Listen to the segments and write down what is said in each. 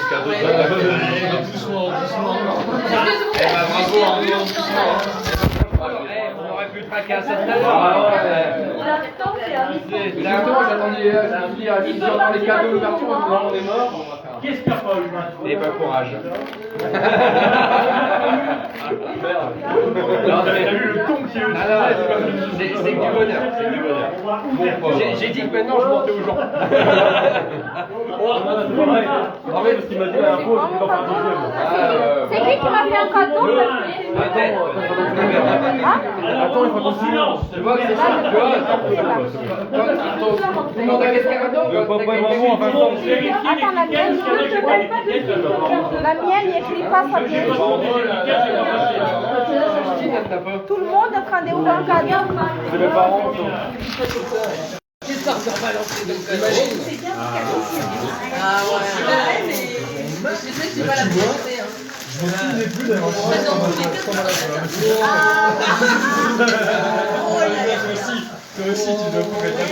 cadeau. Doucement. Eh ben bravo, Arnaud. On aurait pu traquer à ça tout à l'heure. Exactement, j'attendais à 10h dans les cadeaux, l'ouverture, on est mort. Qu'est-ce qu'il y a pas eu? Et ben courage. T'as vu le ton qui est C'est que du bonheur. J'ai dit que maintenant je montais aux gens. Ah oui, parce qu'il m'a dit la dernière fois, je vais pas faire deuxième. C'est qui m'a fait un cadeau? Attends, il faut qu'on silence. Tu vois que c'est ça. Tu vois, tout le monde a qu'est-ce qu'il y a cadeau? Attends, la mienne, il écrit pas ça bien. Tout le monde est en train d'ouvrir un cadeau. C'est mes parents. Qu'est-ce que ça va lancer comme ça? Ah ouais. Je sais que c'est pas la volonté. Je me souvenais plus d'avoir fait toi aussi, tu dois couper ta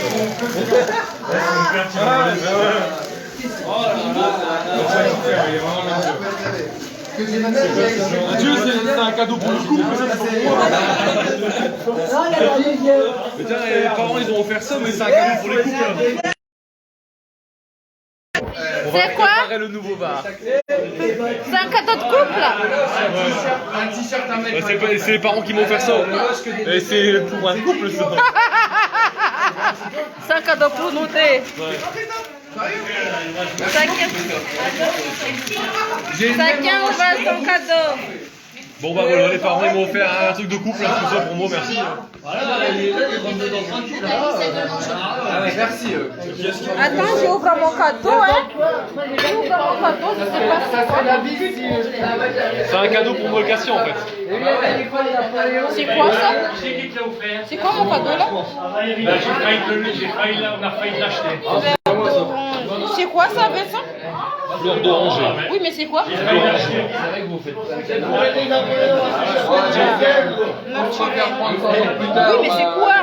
Dieu, c'est un cadeau pour le couple, ça c'est pour moi. Mais tiens, les parents ils ont offert ça, mais c'est un cadeau pour les couples. C'est quoi? Le nouveau bar. C'est un cadeau de couple? Un t-shirt, un mec. C'est les parents qui m'ont offert ça. Et c'est pour un couple ça. C'est un cadeau pour nous deux. Chacun ouvre son cadeau. Bon bah voilà, les parents ils m'ont offert un truc de couple, tout ça pour moi, merci. Ah ouais, merci. Attends, j'ouvre mon cadeau, hein. J'ouvre mon cadeau, je sais pas Ça serait la vie si... C'est un cadeau pour moi, Cassia en fait. c'est quoi ça. C'est qui te l'a offert? C'est quoi mon cadeau là? On a failli l'acheter. C'est quoi ça, Vincent? Fleur d'oranger. Oui, mais c'est quoi? C'est vrai que vous faites On préfère prendre 100 ans plus tard. Oui, mais c'est quoi?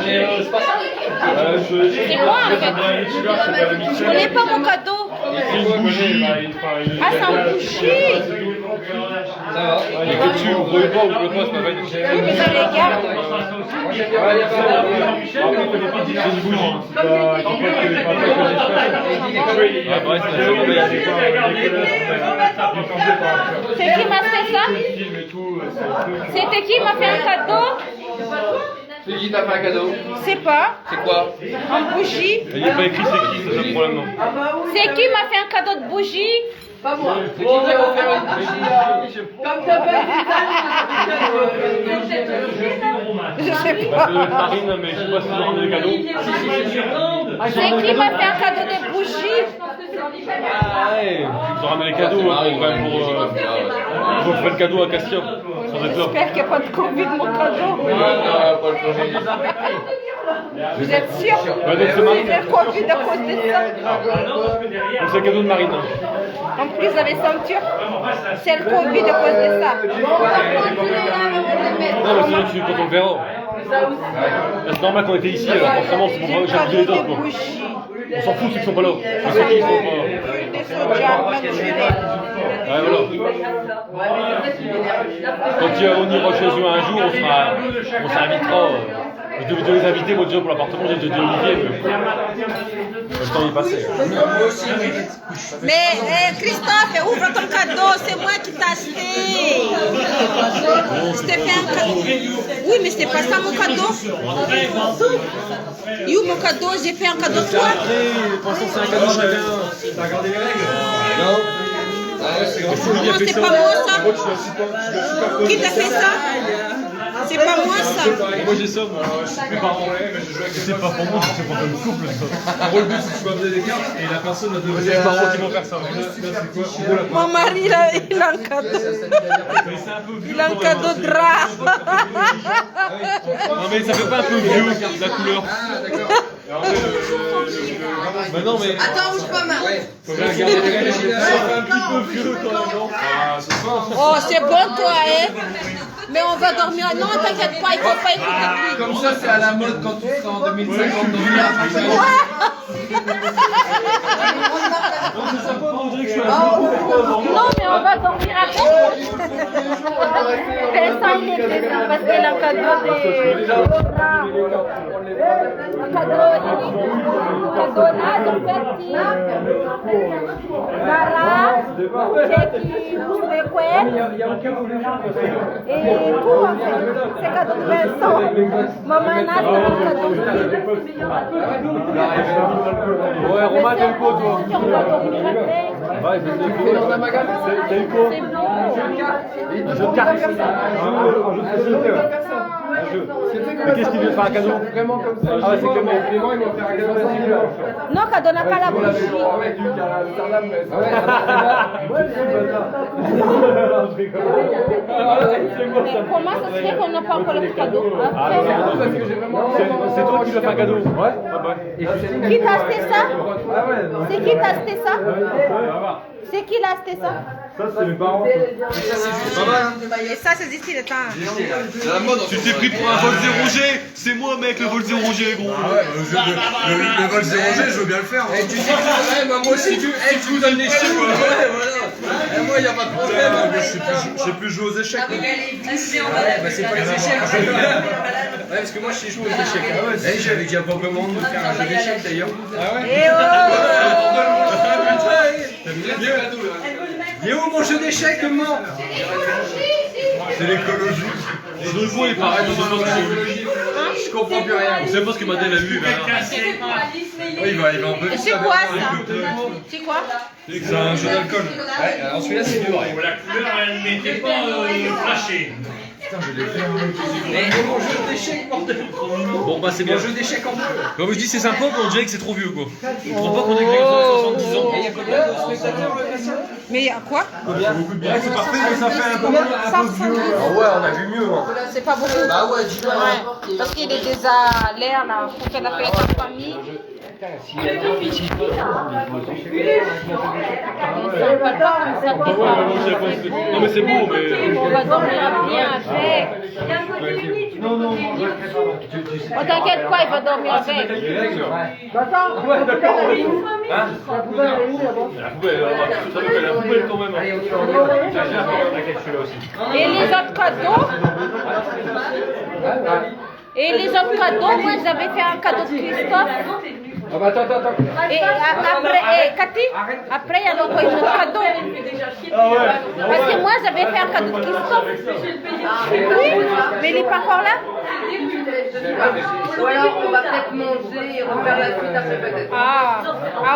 C'est quoi? C'est quoi en fait? Je connais pas mon cadeau. Ah, c'est un bougie. Ça va. Et que tu ouvres pas ou pas, c'est pas vrai. Oui, mais je les garde. C'est une bougie. Ah bref, c'est C'est qui m'a fait ça? C'était qui m'a fait un cadeau? C'est qui t'a fait un cadeau? Je sais pas. C'est quoi? Un bougie. Il n'y a pas écrit c'est qui, c'est le problème non. C'est qui m'a fait un cadeau de bougie? Pas moi. C'est qui qui a offert une bougie? Comme t'as pas Je sais Bah pas. c'est Marine, mais je sais pas si vous rendez les cadeaux. C'est qui m'a fait un cadeau de bougie? Ah ouais, ils ont ramené les cadeaux pour faire le cadeau à Cassia. Ça va être là. J'espère qu'il n'y a pas de Covid mon cadeau. Vous êtes sûr? Bah donc c'est Marine. Il y a le Covid à cause de ça. Donc c'est le cadeau de Marine. En plus, vous avez ceinture. C'est le Covid à cause de ça. Non mais sinon quand on le verra. C'est normal qu'on était ici, alors forcément c'est pour C'est le j'ai oublié les cadeau autres de quoi. bougie. On s'en fout ceux qui sont pas là. Mais ceux qui sont pas. Des soldats maturés. Ouais voilà. Quand on ira chez eux un jour, on s'invitera. Je devais les inviter moi déjà pour l'appartement, j'ai déjà dit Olivier, mais le temps y est passé. Mais Christophe, ouvre ton cadeau, c'est moi qui t'ai acheté. Je t'ai fait un cadeau. Oui, mais c'est pas ça mon cadeau. Et où mon cadeau? J'ai fait un cadeau de toi. Pensons que c'est un cadeau chacun. T'as regardé les règles? Non. Non, c'est pas moi ça. Qui t'a fait ça? C'est pas moi ça. Moi j'ai ça, moi. Mes parents, mais je joue avec. C'est pas pour moi, c'est pour le couple ça. En gros, le but c'est que tu vas donner des cartes et la personne va te donner. C'est les parents qui vont faire ça. Mon mari, il a un cadeau. Il a un cadeau de drap. Non mais ça fait pas un peu vieux la couleur. Bah non mais. Attends, bouge pas, Marie. Faut bien regarder les règles. Ça fait un petit peu vieux quand même. Ah, c'est ça. Oh, c'est bon toi, hein? Mais on va dormir. Non, t'inquiète pas, il faut pas écouter lui. Comme ça, c'est à la mode quand tu seras en 2050. Non, mais on va dormir après. Ça, il est présent parce qu'il a un cadeau de... Un cadeau là, de petit. Mara, Jackie, Mekwe. Et tout, c'est cadeau de Vincent. Maman, Nat, c'est un cadeau de... Ouais, Romain, t'as eu quoi, toi? On va dormir après. Ouais, c'est dans un magasin. T'as eu quoi? C'est bon. Un jeu de cartes. Un jeu de société, ouais. Un jeu. Mais qu'est-ce qu'il veut faire un cadeau? Vraiment comme ça. Ah ouais, c'est comme les moi, ils vont faire un cadeau particulier. Non, cadeau n'a pas la bouche. Ouais, du Amsterdam. Mais comment ça se fait qu'on n'a pas encore le cadeau? Après, C'est toi qui dois faire un cadeau. Ouais. qui t'a acheté ça? C'est qui t'a acheté ça? C'est qui l'a acheté ça? Ça, c'est mes parents. Et ça, c'est d'ici le temps. Tu t'es pris pour un vol 0G. C'est moi, mec, le vol 0G, gros. Ah ouais, le vol 0G, je veux bien le faire. Et tu sais que moi aussi, tu vous donnes les chiffres. Ouais, voilà. Moi, il n'y a pas de problème. Je sais plus jouer aux échecs. Ouais, c'est pas les échecs. Ouais, parce que moi, je sais jouer aux échecs. J'avais déjà pas vraiment de faire un jeu d'échecs d'ailleurs. Ah ouais. Et Il est où mon jeu d'échecs, comment? C'est l'écologie. Le gros est pareil, on sait pas ce que Je comprends plus rien. on sait pas ce que Madeleine a vu, là. Il va un peu. c'est quoi ça? C'est quoi? C'est un jeu d'alcool. Ouais, alors celui-là, c'est dur. La couleur, elle n'était pas flashée. Et mon jeu d'échecs, bordel. Bon, bah, c'est bien. Mon jeu d'échecs en bleu. Comme je dis, c'est sympa, mais on dirait que c'est trop vieux, quoi. On comprend pas qu'on est que 70 ans. Il y a combien de spectateurs, le Christian? Mais il y a quoi? C'est parfait, mais ça fait un peu vieux. Ah ouais, on a vu mieux. C'est pas beaucoup. Bah ouais, dis-moi. Ouais, parce qu'il est déjà à l'air là, pour faire la fête en famille. Non, mais c'est beau, mais. On va dormir bien avec. Oh, t'inquiète pas, il va dormir avec. La poubelle quand même. Et les autres cadeaux? Et les autres cadeaux, moi j'avais fait un cadeau de Christophe. Ah bah attends. Et après, Cathy, après il y a encore un autre cadeau. Parce que moi j'avais fait un cadeau de Christophe. Oui, mais il n'est pas encore là. Ou alors on va peut-être manger et refaire la suite après peut-être. Ah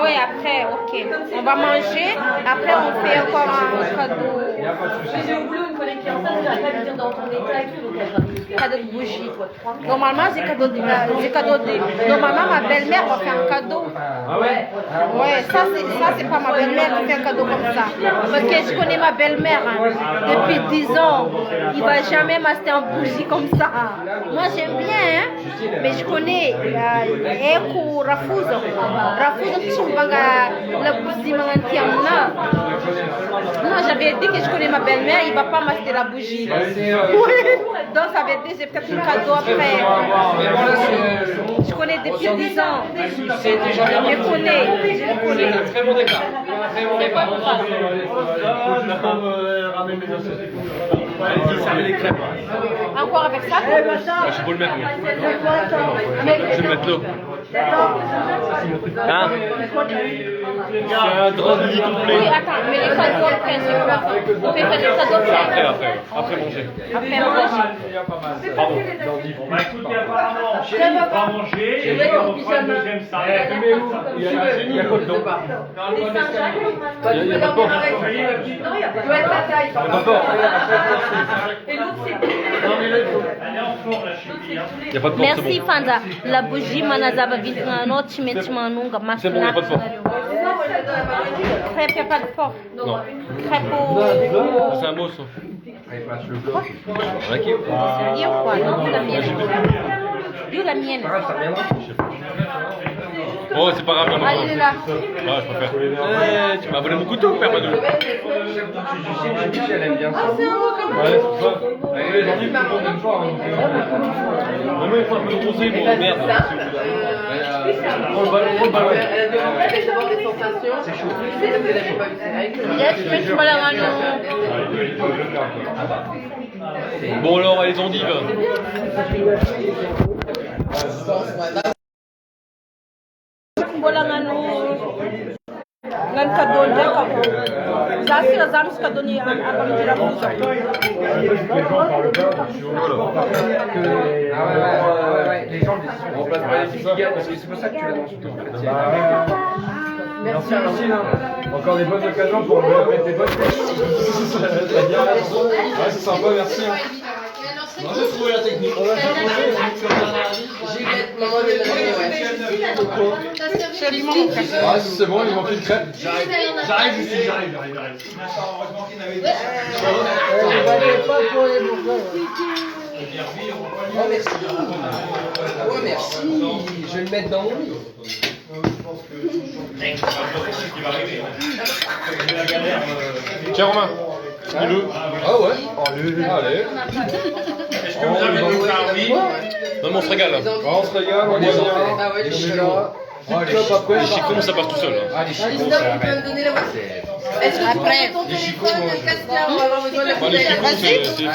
ouais, après, ok. On va manger, après on fait encore un cadeau. J'ai oublié une collègue qui est en face, j'arrive pas à lui dire dans ton détail, donc elle va me dire. Cadeau de bougie. Normalement, j'ai cadeau de. Normalement, ma belle-mère va faire un cadeau. Ah ouais? Ouais, ça c'est pas ma belle-mère qui fait un cadeau comme ça. Parce que je connais ma belle-mère depuis 10 ans. Il va jamais m'acheter un bougie comme ça. Moi j'aime bien, hein, mais je connais. Eko Rafuzo. Rafuzo qui sont la bougie mangantiamna. Non, j'avais dit que je connais ma belle-mère, il va pas m'acheter la bougie. Oui. Donc ça veut dire que j'ai peut-être un cadeau après. Je connais depuis 10 ans. Je les connais. Très bon départ. C'est pas grave. Encore avec ça? Je sais pas le mettre, moi. Je vais le mettre là. Hein? C'est un drap de lit complet. Oui, attends, mais les cadeaux après, c'est quoi? On fait faire des cadeaux après. Après manger. Après manger. Pardon. Bah écoutez, apparemment, on va manger et on reprend une deuxième salle. Il y a quoi dedans? Il y a pas de porte. Non, il y a pas de taille. Il y a pas de porte. Et l'autre c'est. Elle est en forme, la chimie. Il y a pas de porte, Merci c'est bon. Fanda. La bougie manazaba vitnano chimechimanunga C'est bon, il y a pas de porte. Crêpe, il n'y a pas de porte. Non. Crêpe au... C'est un mot, ça. Sérieux ou quoi? Non, la mienne. D'où la mienne? Oh, c'est pas grave, j'en ai Allez, il est là. Ouais, je préfère. Tu m'as volé mon couteau, père Badou. Michel aime bien ça. C'est un mot comme Ouais, c'est ça. Les gens disent que tout le monde n'aime pas. Demain, il faut un peu de rosé, bon, merde. Prends le ballon, prends le ballon. Elle a dit en fait, elle avoir des sensations. C'est chaud. C'est parce qu'elle n'avait pas vu ses règles. Yes, fais mal à Bon alors, les endives. Bolang ano ngan kadon dia ka ko zasi la zams kadon ni abang jira ko so Les gens on place pas les filles parce que c'est pour ça que tu l'annonces tout en fait. Merci Lucille. Encore des bonnes occasions pour mettre des bonnes techniques. Ouais, c'est sympa, merci. Moi j'ai trouvé la technique. J'ai maman de l'année, Ah, c'est bon, il manque une crêpe. J'arrive, Justine, j'arrive. Oh merci. Oh merci. Je vais le mettre dans mon lit. Tiens, Romain. Dis-le. Ah ouais. Allez. Est-ce que vous avez du oui? Non, mais on se régale. On se régale, on est bien. Ah ouais, On les est là. Les clopes après. Les chicots, ça passe tout seul. Ah, les chicots, Stop, tu peux me donner la voix. Est-ce que tu prends ton téléphone, casse-là, on va avoir besoin de la Les chicots, c'est efficace.